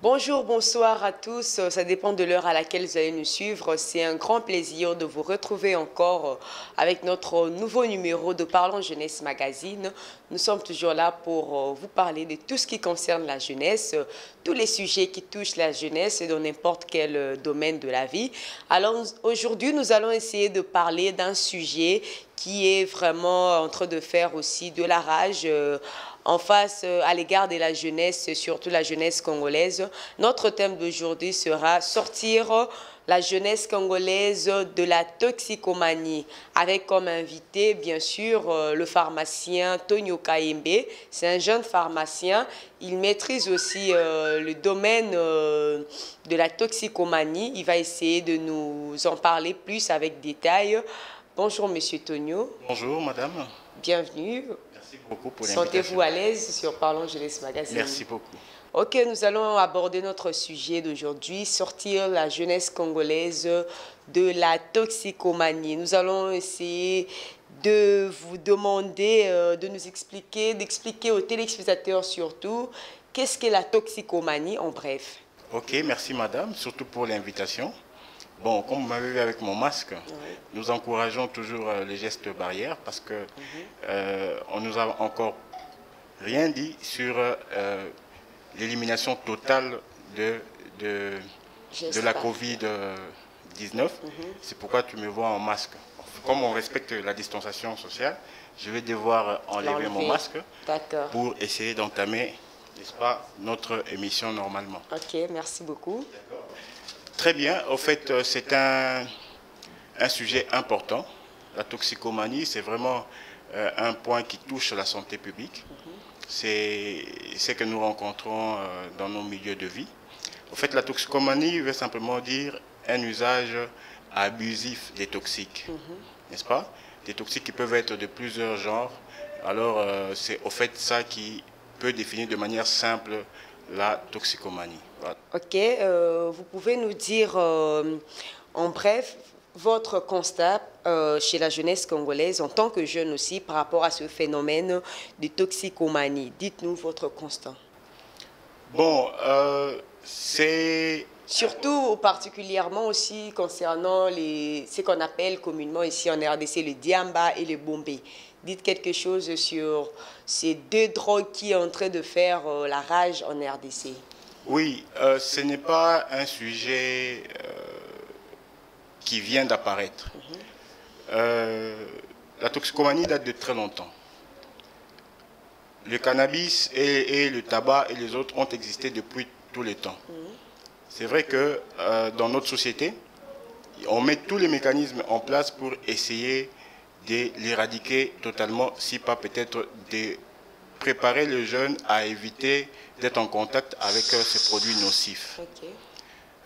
Bonjour, bonsoir à tous. Ça dépend de l'heure à laquelle vous allez nous suivre. C'est un grand plaisir de vous retrouver encore avec notre nouveau numéro de Parlons Jeunesse Magazine. Nous sommes toujours là pour vous parler de tout ce qui concerne la jeunesse, tous les sujets qui touchent la jeunesse dans n'importe quel domaine de la vie. Alors aujourd'hui, nous allons essayer de parler d'un sujet qui est vraiment en train de faire aussi de la rage en face à l'égard de la jeunesse, surtout la jeunesse congolaise. Notre thème d'aujourd'hui sera sortir la jeunesse congolaise de la toxicomanie, avec comme invité, bien sûr, le pharmacien Tonio Kayembe. C'est un jeune pharmacien. Il maîtrise aussi le domaine de la toxicomanie. Il va essayer de nous en parler plus avec détail. Bonjour, Monsieur Tonio. Bonjour, madame. Bienvenue. Merci beaucoup pour l'invitation. Sentez-vous à l'aise sur Parlons Jeunesse Magazine. Merci beaucoup. Ok, nous allons aborder notre sujet d'aujourd'hui, sortir la jeunesse congolaise de la toxicomanie. Nous allons essayer de vous demander de nous expliquer, d'expliquer aux téléspectateurs surtout, qu'est-ce qu'est la toxicomanie en bref. Ok, merci madame, surtout pour l'invitation. Bon, comme vous m'avez vu avec mon masque, nous encourageons toujours les gestes barrières parce que on nous a encore rien dit sur l'élimination totale de la Covid-19. C'est pourquoi tu me vois en masque. Comme on respecte la distanciation sociale, je vais devoir enlever mon masque pour essayer d'entamer, n'est-ce pas, notre émission normalement. Ok, merci beaucoup. Très bien. Au fait, c'est un sujet important. La toxicomanie, c'est vraiment un point qui touche la santé publique. C'est ce que nous rencontrons dans nos milieux de vie. En fait, la toxicomanie veut simplement dire un usage abusif des toxiques, n'est-ce pas? Des toxiques qui peuvent être de plusieurs genres. Alors, c'est au fait ça qui peut définir de manière simple la toxicomanie. Voilà. Ok, vous pouvez nous dire en bref votre constat chez la jeunesse congolaise en tant que jeune aussi par rapport à ce phénomène de toxicomanie. Dites-nous votre constat. Bon, c'est... Surtout particulièrement aussi concernant ce qu'on appelle communément ici en RDC le diamba et le bombé. Dites quelque chose sur ces deux drogues qui sont en train de faire la rage en RDC. Oui, ce n'est pas un sujet qui vient d'apparaître. La toxicomanie date de très longtemps. Le cannabis et le tabac et les autres ont existé depuis tous les temps. C'est vrai que dans notre société, on met tous les mécanismes en place pour essayer de l'éradiquer totalement, si pas peut-être de préparer le jeune à éviter d'être en contact avec ces produits nocifs.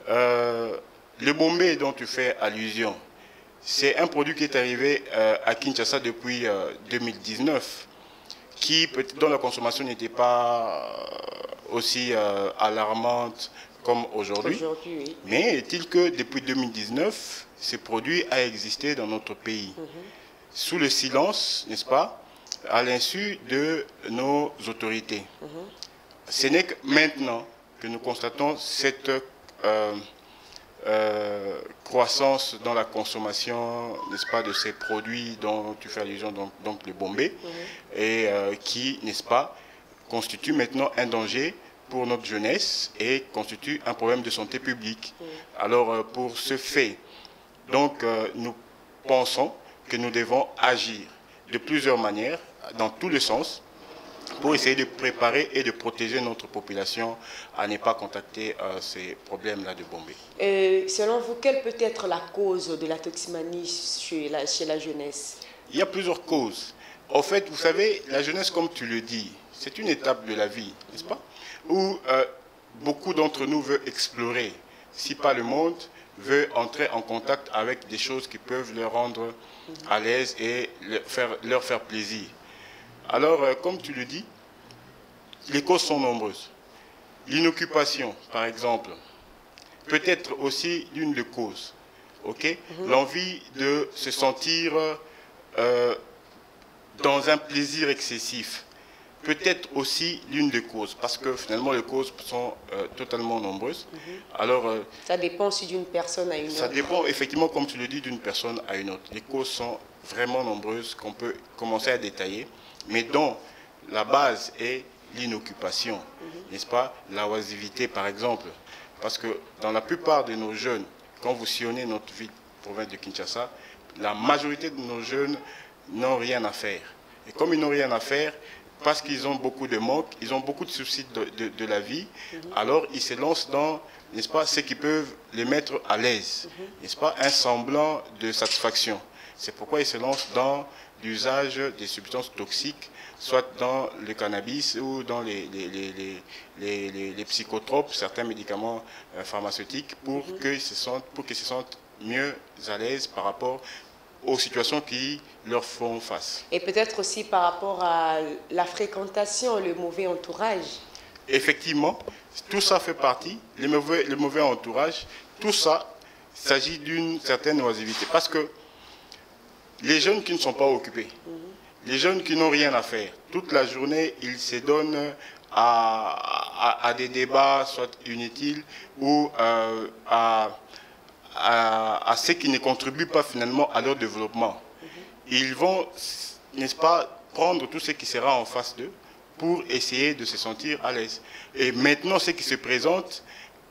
Le bombé dont tu fais allusion, c'est un produit qui est arrivé à Kinshasa depuis 2019, dont la consommation n'était pas aussi alarmante comme aujourd'hui. Oui. Mais est-il que depuis 2019, ce produit a existé dans notre pays, sous le silence, n'est-ce pas, à l'insu de nos autorités. Ce n'est que maintenant que nous constatons cette croissance dans la consommation, n'est-ce pas, de ces produits dont tu fais allusion, donc le bombé, et qui, n'est-ce pas, constitue maintenant un danger pour notre jeunesse et constitue un problème de santé publique. Alors, pour ce fait, donc, nous pensons que nous devons agir de plusieurs manières, dans tous les sens, pour essayer de préparer et de protéger notre population à ne pas contacter ces problèmes-là de bombé. Selon vous, quelle peut être la cause de la toxicomanie chez la jeunesse? Il y a plusieurs causes. En fait, vous savez, la jeunesse, comme tu le dis, c'est une étape de la vie, n'est-ce pas, où beaucoup d'entre nous veulent explorer, si pas le monde, veut entrer en contact avec des choses qui peuvent leur rendre à l'aise et leur faire plaisir. Alors, comme tu le dis, les causes sont nombreuses. L'inoccupation, par exemple, peut être aussi l'une des causes. Okay? L'envie de se sentir dans un plaisir excessif peut être aussi l'une des causes, parce que finalement les causes sont totalement nombreuses. Alors, ça dépend aussi d'une personne à une autre. Ça dépend effectivement, comme tu le dis, d'une personne à une autre. Les causes sont vraiment nombreuses qu'on peut commencer à détailler, mais dont la base est l'inoccupation, n'est-ce pas? La oisivité par exemple, parce que dans la plupart de nos jeunes, quand vous sillonnez notre ville, province de Kinshasa, la majorité de nos jeunes n'ont rien à faire. Et comme ils n'ont rien à faire, parce qu'ils ont beaucoup de manques, ils ont beaucoup de soucis de la vie, alors ils se lancent dans, n'est-ce pas, ce qui peuvent les mettre à l'aise, n'est-ce pas, un semblant de satisfaction. C'est pourquoi ils se lancent dans l'usage des substances toxiques, soit dans le cannabis ou dans les psychotropes, certains médicaments pharmaceutiques, pour qu'ils se sentent mieux à l'aise par rapport aux situations qui leur font face. Et peut-être aussi par rapport à la fréquentation, le mauvais entourage. Effectivement, tout ça fait partie, le mauvais entourage, tout ça, il s'agit d'une certaine oisivité. Parce que les jeunes qui ne sont pas occupés, les jeunes qui n'ont rien à faire, toute la journée, ils se donnent à des débats, soit inutiles, ou à ceux qui ne contribuent pas finalement à leur développement. Ils vont, n'est-ce pas, prendre tout ce qui sera en face d'eux pour essayer de se sentir à l'aise. Et maintenant, ce qui se présente,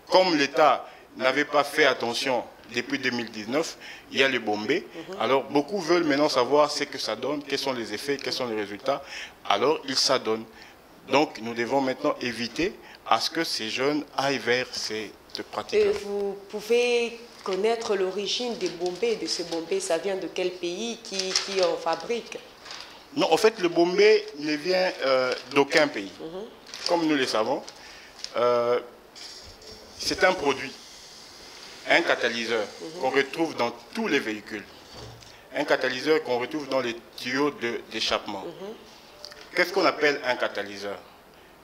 comme l'État n'avait pas fait attention depuis 2019, il y a le Bombay. Alors, beaucoup veulent maintenant savoir ce que ça donne, quels sont les effets, quels sont les résultats. Alors, ils s'adonnent. Donc, nous devons maintenant éviter à ce que ces jeunes aillent vers cette pratique. Vous pouvez connaître l'origine des Bombay, de ce Bombay, ça vient de quel pays, qui en fabrique? Non, en fait, le Bombay ne vient d'aucun pays. Comme nous le savons, c'est un produit, un catalyseur qu'on retrouve dans tous les véhicules. Un catalyseur qu'on retrouve dans les tuyaux d'échappement. Qu'est-ce qu'on appelle un catalyseur?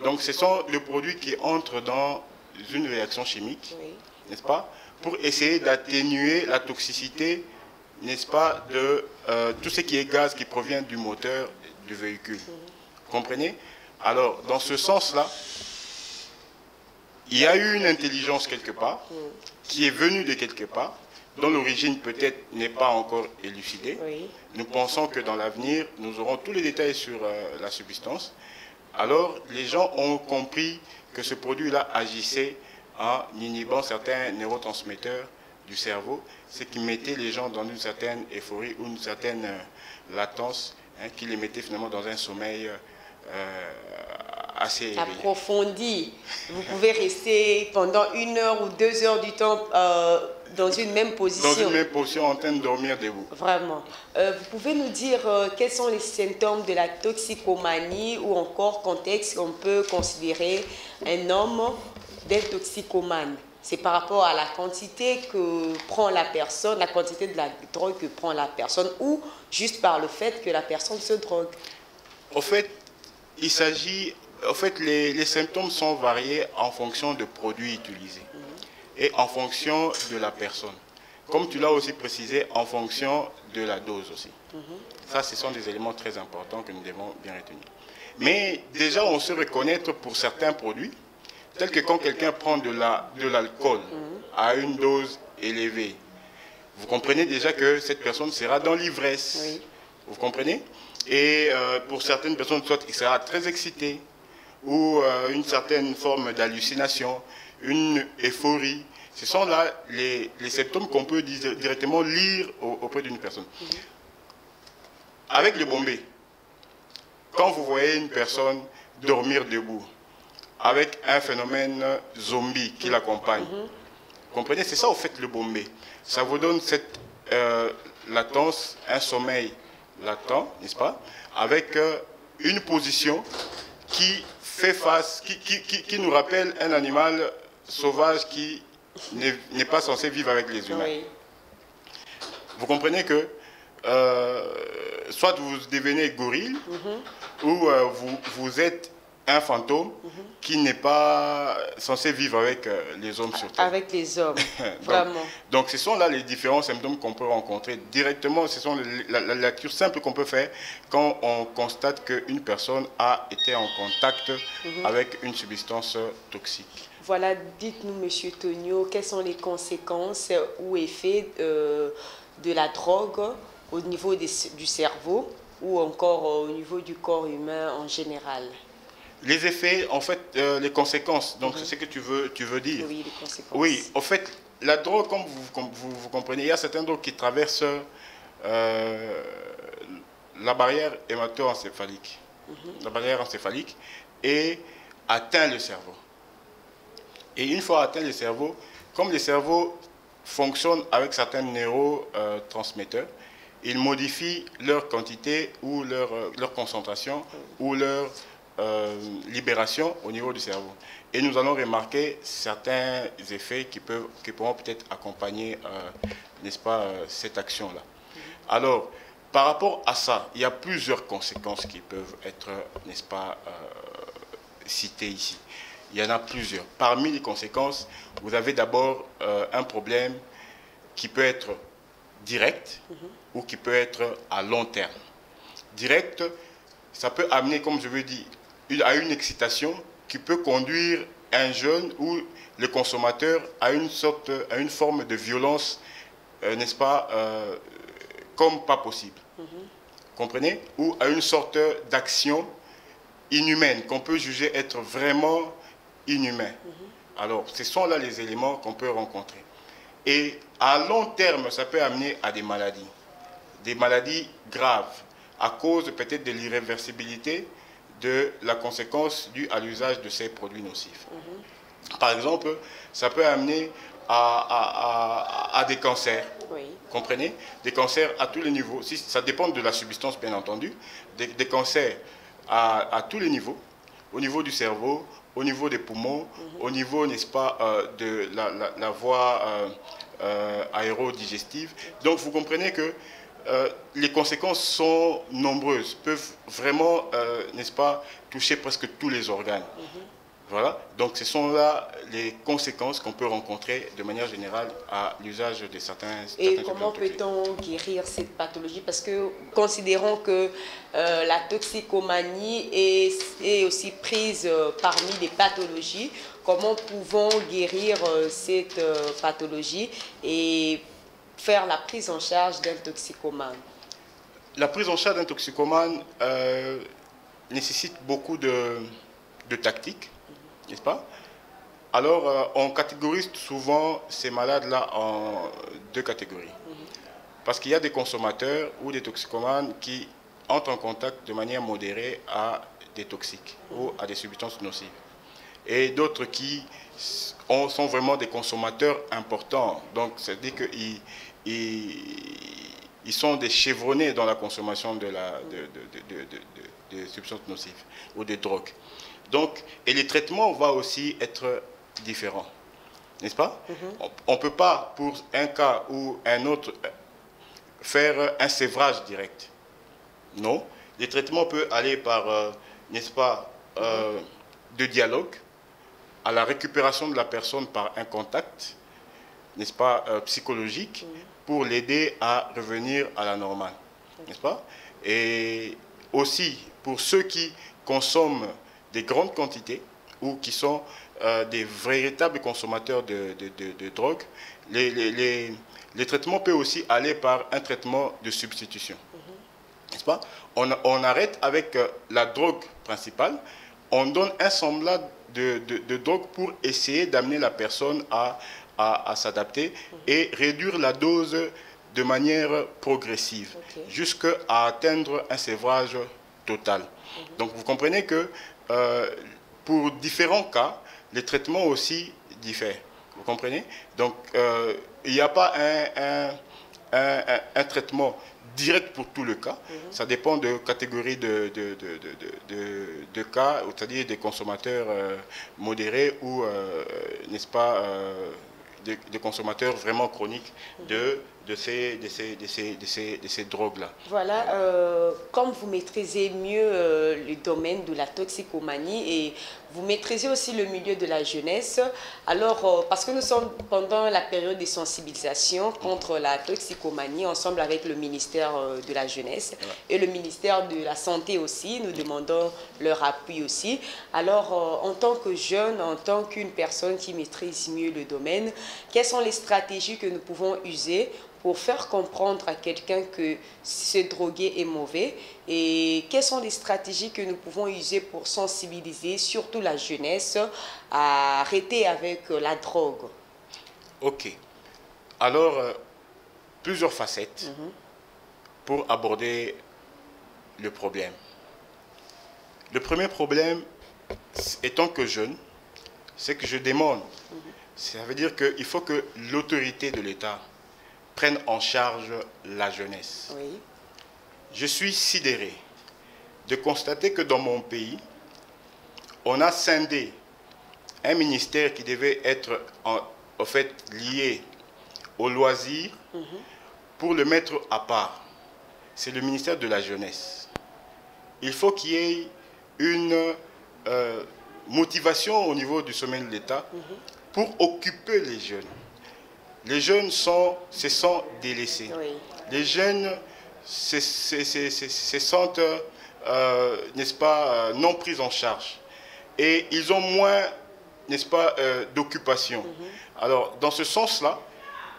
Donc, ce sont les produits qui entrent dans une réaction chimique, n'est-ce pas, pour essayer d'atténuer la toxicité, n'est-ce pas, de tout ce qui est gaz qui provient du moteur du véhicule. Vous comprenez? Alors, dans ce sens-là, il y a eu une intelligence quelque part, qui est venue de quelque part, dont l'origine peut-être n'est pas encore élucidée. Nous pensons que dans l'avenir, nous aurons tous les détails sur la substance. Alors, les gens ont compris que ce produit-là agissait en inhibant certains neurotransmetteurs du cerveau, ce qui mettait les gens dans une certaine euphorie ou une certaine latence, qui les mettait finalement dans un sommeil assez élevé. Approfondi. Vous pouvez rester pendant 1 heure ou 2 heures du temps dans une même position. Dans une même position, en train de dormir debout. Vraiment. Vous pouvez nous dire quels sont les symptômes de la toxicomanie ou encore contexte qu'on peut considérer un homme d'un toxicomane? C'est par rapport à la quantité que prend la personne, la quantité de la drogue que prend la personne, ou juste par le fait que la personne se drogue? En fait, il s'agit, les symptômes sont variés en fonction de produits utilisés et en fonction de la personne. Comme tu l'as aussi précisé, en fonction de la dose aussi. Ça, ce sont des éléments très importants que nous devons bien retenir. Mais déjà, on se reconnaître pour certains produits, tel que quand quelqu'un prend de l'alcool à une dose élevée, vous comprenez déjà que cette personne sera dans l'ivresse. Oui. Vous comprenez? Et pour certaines personnes, soit il sera très excité, ou une certaine forme d'hallucination, une euphorie. Ce sont là les symptômes qu'on peut directement lire auprès d'une personne. Avec le Bombay, quand vous voyez une personne dormir debout, avec un phénomène zombie qui l'accompagne. Vous comprenez? C'est ça, au fait, le Bombay. Ça vous donne cette latence, un sommeil latent, n'est-ce pas? Avec une position qui fait face, qui nous rappelle un animal sauvage qui n'est pas censé vivre avec les humains. Oui. Vous comprenez que soit vous devenez gorille, ou vous êtes un fantôme qui n'est pas censé vivre avec les hommes sur Terre. Avec les hommes, vraiment. Donc ce sont là les différents symptômes qu'on peut rencontrer. Directement, ce sont la lecture simple qu'on peut faire quand on constate qu'une personne a été en contact avec une substance toxique. Voilà, dites-nous, Monsieur Tonio, quelles sont les conséquences ou effets de la drogue au niveau du cerveau ou encore au niveau du corps humain en général? Les effets, en fait, les conséquences, donc c'est ce que tu veux dire. Oui, les conséquences. Oui, en fait, la drogue, comme vous comprenez, il y a certaines drogues qui traversent la barrière hémato-encéphalique. La barrière encéphalique et atteint le cerveau. Et une fois atteint le cerveau, comme le cerveau fonctionne avec certains neurotransmetteurs, il modifie leur quantité ou leur concentration ou leur libération au niveau du cerveau. Et nous allons remarquer certains effets qui pourront peut-être accompagner, n'est-ce pas, cette action-là. Alors, par rapport à ça, il y a plusieurs conséquences qui peuvent être, n'est-ce pas, citées ici. Il y en a plusieurs. Parmi les conséquences, vous avez d'abord un problème qui peut être direct ou qui peut être à long terme. Direct, ça peut amener, comme je veux dire, à une excitation qui peut conduire un jeune ou le consommateur à une forme de violence, n'est-ce pas, comme pas possible. Comprenez? Ou à une sorte d'action inhumaine qu'on peut juger être vraiment inhumain. Alors, ce sont là les éléments qu'on peut rencontrer. Et à long terme, ça peut amener à des maladies graves, à cause peut-être de l'irréversibilité de la conséquence due à l'usage de ces produits nocifs. Par exemple, ça peut amener à des cancers. Oui. Comprenez? Des cancers à tous les niveaux. Ça dépend de la substance, bien entendu. Des cancers à tous les niveaux. Au niveau du cerveau, au niveau des poumons, au niveau, n'est-ce pas, de la voie aérodigestive. Donc, vous comprenez que les conséquences sont nombreuses, peuvent vraiment, n'est-ce pas, toucher presque tous les organes. Voilà, donc ce sont là les conséquences qu'on peut rencontrer de manière générale à l'usage de certains... Et comment peut-on guérir cette pathologie? Parce que considérons que la toxicomanie est aussi prise parmi les pathologies, comment pouvons guérir cette pathologie et faire la prise en charge d'un toxicomane? La prise en charge d'un toxicomane nécessite beaucoup de tactiques, n'est-ce pas? Alors, on catégorise souvent ces malades-là en deux catégories. Parce qu'il y a des consommateurs ou des toxicomanes qui entrent en contact de manière modérée à des toxiques ou à des substances nocives. Et d'autres qui sont vraiment des consommateurs importants. Donc, c'est-à-dire qu'ils sont des chevronnés dans la consommation de substances nocives ou de drogues. Donc, et le traitement va aussi être différent, n'est-ce pas? On ne peut pas, pour un cas ou un autre, faire un sévrage direct. Non. Le traitement peut aller par, n'est-ce pas, de dialogue à la récupération de la personne par un contact, n'est-ce pas, psychologique, pour l'aider à revenir à la normale, n'est-ce pas? Et aussi, pour ceux qui consomment des grandes quantités ou qui sont des véritables consommateurs de drogue, les traitements peuvent aussi aller par un traitement de substitution. N'est-ce pas? On arrête avec la drogue principale, on donne un semblable de drogue pour essayer d'amener la personne à s'adapter et réduire la dose de manière progressive, jusqu'à atteindre un sévrage total. Donc vous comprenez que pour différents cas, les traitements aussi diffèrent. Vous comprenez? Donc, il n'y a pas un traitement direct pour tout le cas. Ça dépend de catégories de cas, c'est-à-dire des consommateurs modérés ou, n'est-ce pas, des consommateurs vraiment chroniques de de ces drogues-là. Voilà, comme vous maîtrisez mieux le domaine de la toxicomanie et vous maîtrisez aussi le milieu de la jeunesse, alors parce que nous sommes pendant la période de sensibilisation contre la toxicomanie, ensemble avec le ministère de la Jeunesse et le ministère de la Santé aussi, nous demandons leur appui aussi. Alors, en tant que jeune, en tant qu'une personne qui maîtrise mieux le domaine, quelles sont les stratégies que nous pouvons user pour faire comprendre à quelqu'un que se droguer est mauvais et quelles sont les stratégies que nous pouvons user pour sensibiliser surtout la jeunesse à arrêter avec la drogue? Ok. Alors, plusieurs facettes pour aborder le problème. Le premier problème, étant que jeune, c'est que je demande. Ça veut dire qu'il faut que l'autorité de l'État prennent en charge la jeunesse. Oui. Je suis sidéré de constater que dans mon pays, on a scindé un ministère qui devait être en fait lié au loisir pour le mettre à part. C'est le ministère de la jeunesse. Il faut qu'il y ait une motivation au niveau du sommet de l'État pour occuper les jeunes. Les jeunes se sentent délaissés. Oui. Les jeunes se sentent, n'est-ce pas, non pris en charge. Et ils ont moins, n'est-ce pas, d'occupation. Alors, dans ce sens-là,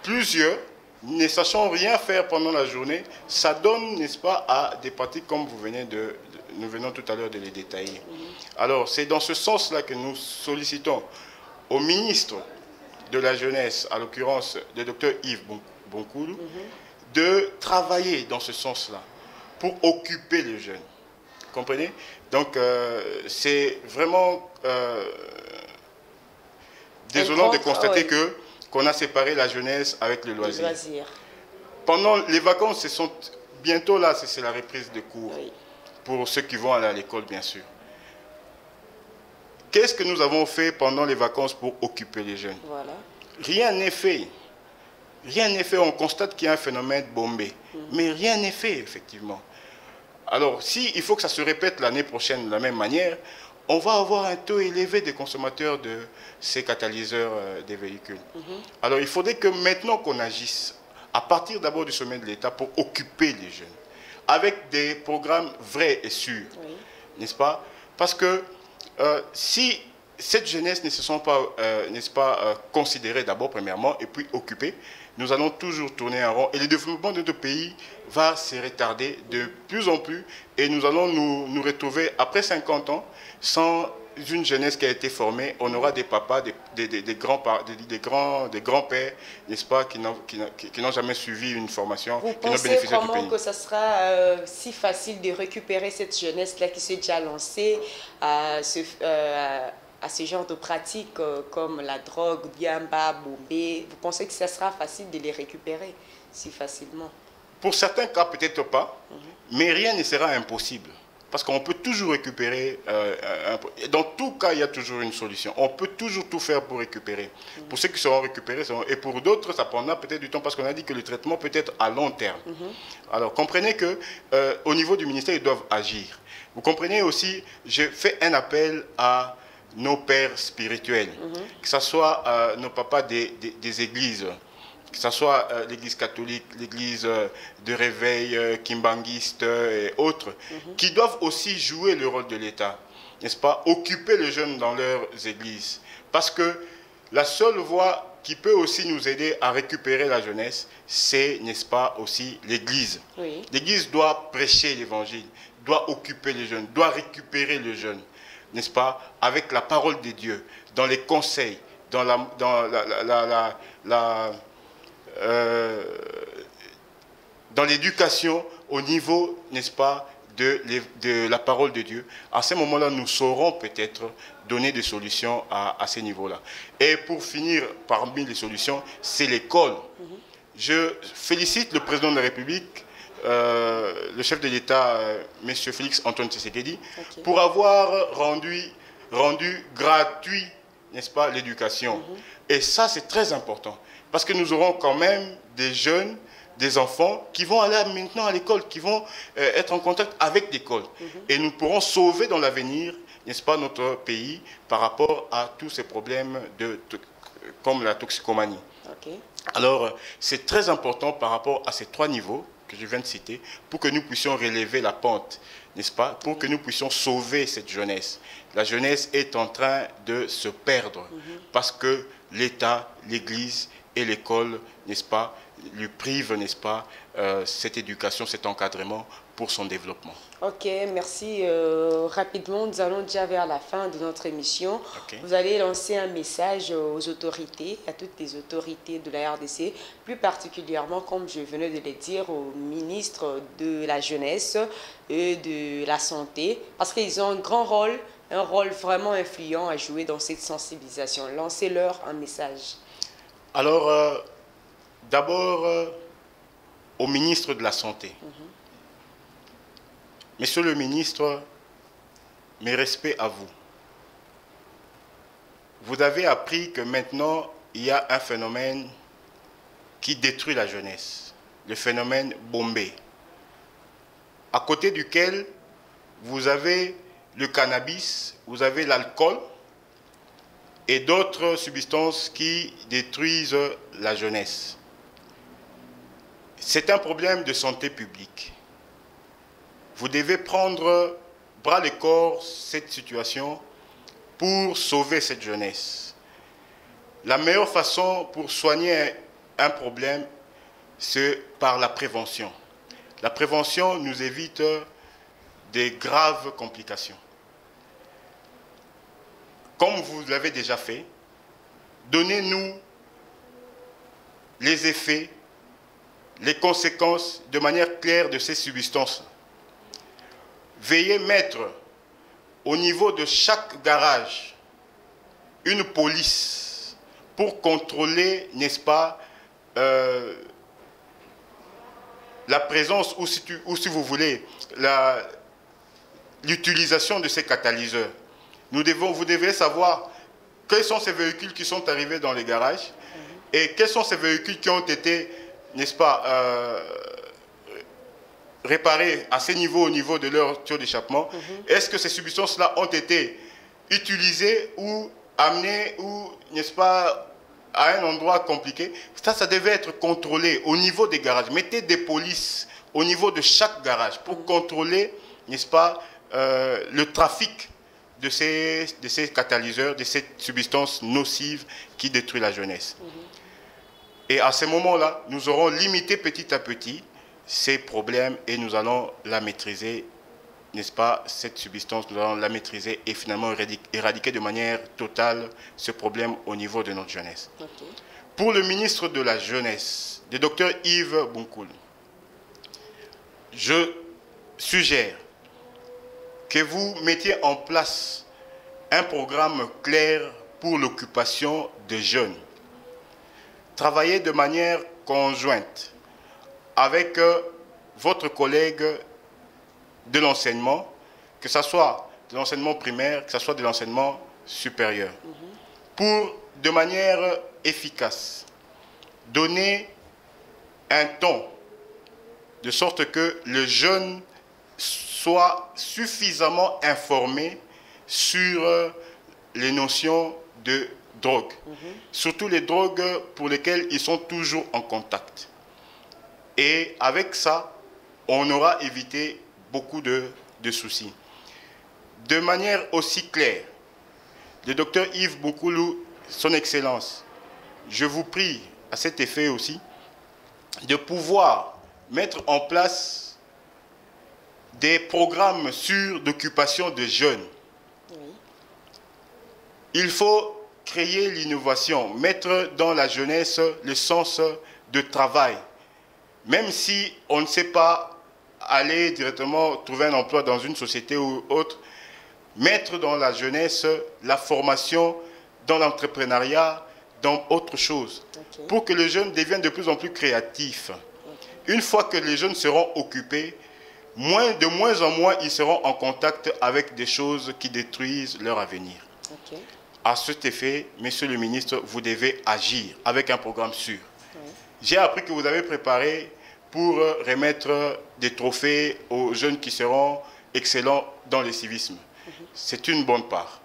plusieurs, ne sachant rien faire pendant la journée, ça donne, n'est-ce pas, à des pratiques comme nous venons tout à l'heure de les détailler. Alors, c'est dans ce sens-là que nous sollicitons au ministre de la jeunesse, à l'occurrence le docteur Yves Bonkoulou, de travailler dans ce sens-là pour occuper les jeunes. Comprenez? Donc, c'est vraiment désolant de constater qu'on a séparé la jeunesse avec le loisir. Pendant les vacances, bientôt là, c'est la reprise de cours pour ceux qui vont aller à l'école, bien sûr. Qu'est-ce que nous avons fait pendant les vacances pour occuper les jeunes? Voilà. Rien n'est fait. Rien n'est fait. On constate qu'il y a un phénomène bombé. Mais rien n'est fait, effectivement. Alors, il faut que ça se répète l'année prochaine de la même manière, on va avoir un taux élevé des consommateurs de ces catalyseurs des véhicules. Alors, il faudrait que maintenant qu'on agisse, à partir d'abord du sommet de l'État, pour occuper les jeunes, avec des programmes vrais et sûrs, n'est-ce pas? Parce que si cette jeunesse ne se sent pas, n'est-ce pas, considérée d'abord, premièrement, et puis occupée, nous allons toujours tourner en rond. Et le développement de notre pays va se retarder de plus en plus. Et nous allons nous retrouver, après 50 ans, sans une jeunesse qui a été formée. On aura des papas, des grands-pères, n'est-ce pas, qui n'ont jamais suivi une formation, qui n'ont bénéficié du pays. Vous pensez vraiment que ça sera si facile de récupérer cette jeunesse-là qui s'est déjà lancée à ce genre de pratiques comme la drogue, Biamba, Bombé? Vous pensez que ça sera facile de les récupérer si facilement? Pour certains cas, peut-être pas, mais rien ne sera impossible. Parce qu'on peut toujours récupérer. Dans tout cas, il y a toujours une solution. On peut toujours tout faire pour récupérer. Pour ceux qui seront récupérés, et pour d'autres, ça prendra peut-être du temps parce qu'on a dit que le traitement peut être à long terme. Alors, comprenez qu'au niveau du ministère, ils doivent agir. Vous comprenez aussi, je fais un appel à nos pères spirituels, que ce soit nos papas des églises, que ce soit l'église catholique, l'église de réveil, kimbanguiste et autres, qui doivent aussi jouer le rôle de l'État, n'est-ce pas, occuper les jeunes dans leurs églises. Parce que la seule voie qui peut aussi nous aider à récupérer la jeunesse, c'est, n'est-ce pas, aussi l'église. L'église doit prêcher l'évangile, doit occuper les jeunes, doit récupérer les jeunes, n'est-ce pas, avec la parole de Dieu, dans les conseils, dans dans l'éducation au niveau, n'est-ce pas, de la parole de Dieu. À ce moment-là, nous saurons peut-être donner des solutions à ces niveaux-là. Et pour finir, parmi les solutions, c'est l'école. Je félicite le président de la République, le chef de l'État, M. Félix Antoine Tshisekedi, pour avoir rendu gratuit, n'est-ce pas, l'éducation. Et ça, c'est très important. Parce que nous aurons quand même des jeunes, des enfants qui vont aller maintenant à l'école, qui vont être en contact avec l'école. Et nous pourrons sauver dans l'avenir, n'est-ce pas, notre pays par rapport à tous ces problèmes comme la toxicomanie. Okay. Alors, c'est très important par rapport à ces 3 niveaux que je viens de citer, pour que nous puissions relever la pente, n'est-ce pas, pour que nous puissions sauver cette jeunesse. La jeunesse est en train de se perdre parce que l'État, l'Église et l'école, n'est-ce pas, lui privent, n'est-ce pas, cette éducation, cet encadrement pour son développement. Ok, merci. Rapidement, nous allons déjà vers la fin de notre émission. Okay. Vous allez lancer un message aux autorités, à toutes les autorités de la RDC, plus particulièrement, comme je venais de le dire, au ministre de la Jeunesse et de la Santé, parce qu'ils ont un rôle vraiment influent à jouer dans cette sensibilisation. Lancez-leur un message. Alors, d'abord, au ministre de la Santé. Monsieur le ministre, mes respects à vous. Vous avez appris que maintenant, il y a un phénomène qui détruit la jeunesse, le phénomène Bombay, à côté duquel vous avez le cannabis, vous avez l'alcool et d'autres substances qui détruisent la jeunesse. C'est un problème de santé publique. Vous devez prendre bras le corps cette situation pour sauver cette jeunesse. La meilleure façon pour soigner un problème, c'est par la prévention. La prévention nous évite des graves complications. Comme vous l'avez déjà fait, donnez-nous les effets, les conséquences de manière claire de ces substances. Veillez mettre au niveau de chaque garage une police pour contrôler, n'est-ce pas, la présence ou si vous voulez, l'utilisation de ces catalyseurs. Vous devez savoir quels sont ces véhicules qui sont arrivés dans les garages et quels sont ces véhicules qui ont été, n'est-ce pas, réparés à ces niveaux, au niveau de leur tuyau d'échappement. Est-ce que ces substances-là ont été utilisées ou amenées, ou, n'est-ce pas, à un endroit compliqué? Ça devait être contrôlé au niveau des garages. Mettez des polices au niveau de chaque garage pour contrôler, n'est-ce pas, le trafic de ces catalyseurs, de ces substances nocives qui détruisent la jeunesse. Et à ce moment-là, nous aurons limité petit à petit ces problèmes et nous allons la maîtriser, n'est-ce pas, cette substance, nous allons la maîtriser et finalement éradiquer de manière totale ce problème au niveau de notre jeunesse. Okay. Pour le ministre de la Jeunesse, le docteur Yves Bunkoul, je suggère que vous mettiez en place un programme clair pour l'occupation des jeunes. Travaillez de manière conjointe avec votre collègue de l'enseignement, que ce soit de l'enseignement primaire, que ce soit de l'enseignement supérieur, pour, de manière efficace, donner un ton, de sorte que le jeune soit suffisamment informé sur les notions de drogue, surtout les drogues pour lesquelles ils sont toujours en contact. Et avec ça, on aura évité beaucoup de soucis. De manière aussi claire, le docteur Yves Bunkoulou, son Excellence, je vous prie à cet effet aussi de pouvoir mettre en place des programmes sûrs d'occupation de jeunes. Oui. Il faut créer l'innovation, mettre dans la jeunesse le sens de travail. Même si on ne sait pas aller directement trouver un emploi dans une société ou autre, mettre dans la jeunesse la formation dans l'entrepreneuriat, dans autre chose, pour que les jeunes deviennent de plus en plus créatifs. Une fois que les jeunes seront occupés, de moins en moins, ils seront en contact avec des choses qui détruisent leur avenir. À cet effet, monsieur le ministre, vous devez agir avec un programme sûr. Oui. J'ai appris que vous avez préparé pour remettre des trophées aux jeunes qui seront excellents dans le civisme. C'est une bonne part.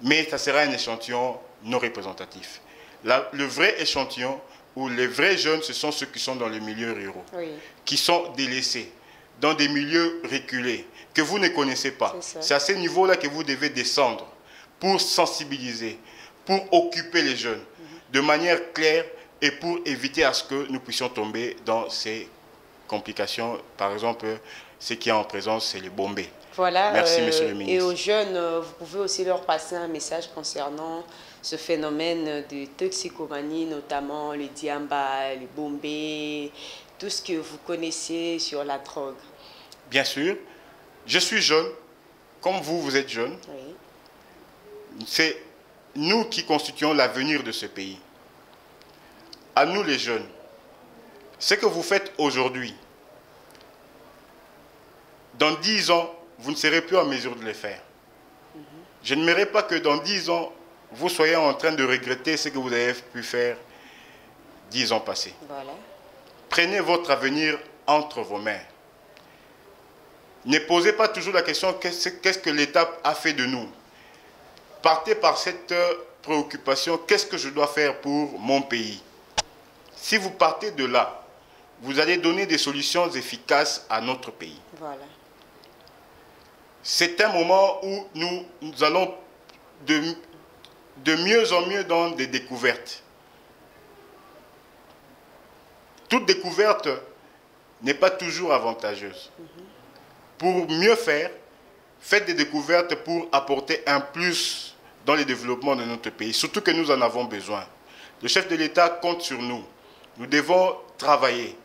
Mais ça sera un échantillon non représentatif. Le vrai échantillon, où les vrais jeunes, ce sont ceux qui sont dans les milieux ruraux, oui, qui sont délaissés, dans des milieux reculés, que vous ne connaissez pas. C'est à ce niveau-là que vous devez descendre pour sensibiliser, pour occuper les jeunes de manière claire et pour éviter à ce que nous puissions tomber dans ces complications. Par exemple, ce qui est en présence, c'est les bombés. Voilà. Merci, monsieur le ministre. Et aux jeunes, vous pouvez aussi leur passer un message concernant ce phénomène de toxicomanie, notamment le diamba, les bombés, tout ce que vous connaissez sur la drogue. Bien sûr. Je suis jeune, comme vous, vous êtes jeune. Oui. C'est nous qui constituons l'avenir de ce pays. À nous les jeunes, ce que vous faites aujourd'hui, dans 10 ans, vous ne serez plus en mesure de le faire. Je n'aimerais pas que dans 10 ans, vous soyez en train de regretter ce que vous avez pu faire 10 ans passés. Voilà. Prenez votre avenir entre vos mains. Ne posez pas toujours la question qu'est-ce que l'État a fait de nous. Partez par cette préoccupation, qu'est-ce que je dois faire pour mon pays. Si vous partez de là, vous allez donner des solutions efficaces à notre pays. Voilà. C'est un moment où nous allons de mieux en mieux dans des découvertes. Toute découverte n'est pas toujours avantageuse. Pour mieux faire, faites des découvertes pour apporter un plus dans le développement de notre pays, surtout que nous en avons besoin. Le chef de l'État compte sur nous. Nous devons travailler,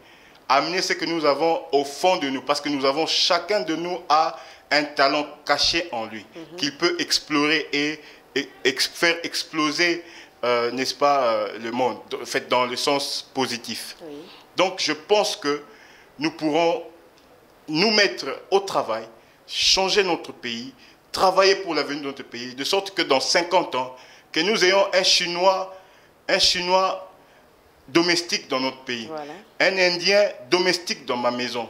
amener ce que nous avons au fond de nous, parce que nous avons, chacun de nous a un talent caché en lui, qu'il peut explorer et faire exploser, n'est-ce pas, le monde, fait dans le sens positif. Oui. Donc je pense que nous pourrons nous mettre au travail, changer notre pays, travailler pour l'avenir de notre pays, de sorte que dans 50 ans, que nous ayons un Chinois domestique dans notre pays, voilà, un Indien domestique dans ma maison,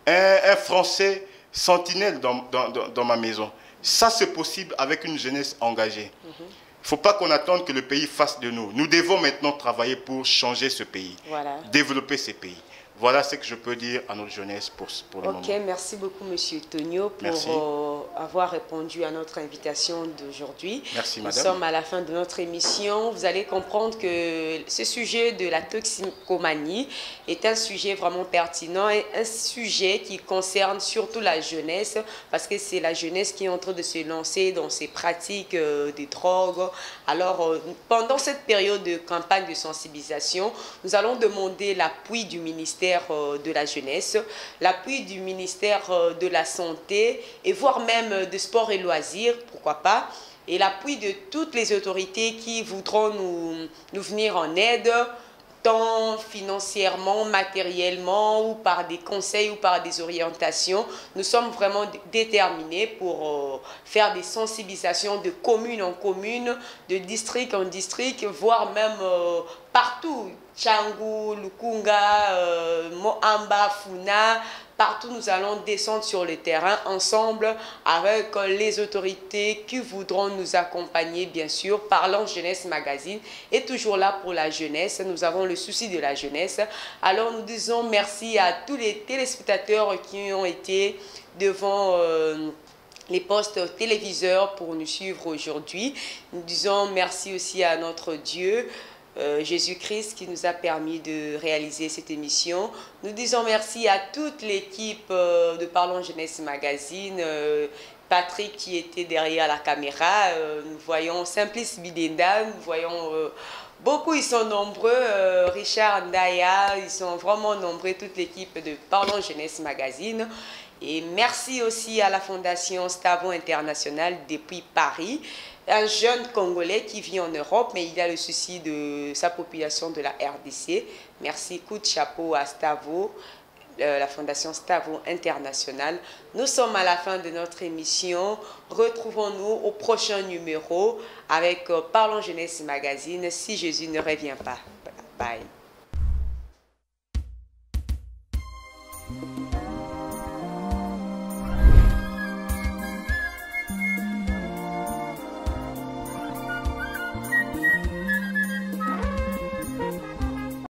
un Français sentinelle dans ma maison. Ça, c'est possible avec une jeunesse engagée. Il ne faut pas qu'on attende que le pays fasse de nous. Nous devons maintenant travailler pour changer ce pays, voilà, développer ces pays. Voilà ce que je peux dire à notre jeunesse pour le moment. Ok, merci beaucoup, Monsieur Tonio, pour avoir répondu à notre invitation d'aujourd'hui. Merci, madame. Nous sommes à la fin de notre émission. Vous allez comprendre que ce sujet de la toxicomanie est un sujet vraiment pertinent et un sujet qui concerne surtout la jeunesse, parce que c'est la jeunesse qui est en train de se lancer dans ces pratiques de drogue. Alors, pendant cette période de campagne de sensibilisation, nous allons demander l'appui du ministère de la jeunesse, l'appui du ministère de la santé et voire même de sport et loisirs, pourquoi pas, et l'appui de toutes les autorités qui voudront nous venir en aide, tant financièrement, matériellement, ou par des conseils ou par des orientations. Nous sommes vraiment déterminés pour faire des sensibilisations de commune en commune, de district en district, voire même partout. Tchangou, Lukunga, Moamba, Funa, partout nous allons descendre sur le terrain ensemble avec les autorités qui voudront nous accompagner, bien sûr. Parlons Jeunesse Magazine est toujours là pour la jeunesse. Nous avons le souci de la jeunesse. Alors nous disons merci à tous les téléspectateurs qui ont été devant les postes téléviseurs pour nous suivre aujourd'hui. Nous disons merci aussi à notre Dieu, Jésus-Christ, qui nous a permis de réaliser cette émission. Nous disons merci à toute l'équipe de Parlons Jeunesse Magazine, Patrick qui était derrière la caméra, nous voyons Simplice Bidenda, nous voyons beaucoup, ils sont nombreux, Richard Ndaya, ils sont vraiment nombreux, toute l'équipe de Parlons Jeunesse Magazine. Et merci aussi à la Fondation Stavo International depuis Paris, un jeune Congolais qui vit en Europe, mais il a le souci de sa population de la RDC. Merci, coup de chapeau à Stavo. la Fondation Stavo International. Nous sommes à la fin de notre émission. Retrouvons-nous au prochain numéro avec Parlons Jeunesse Magazine si Jésus ne revient pas. Bye.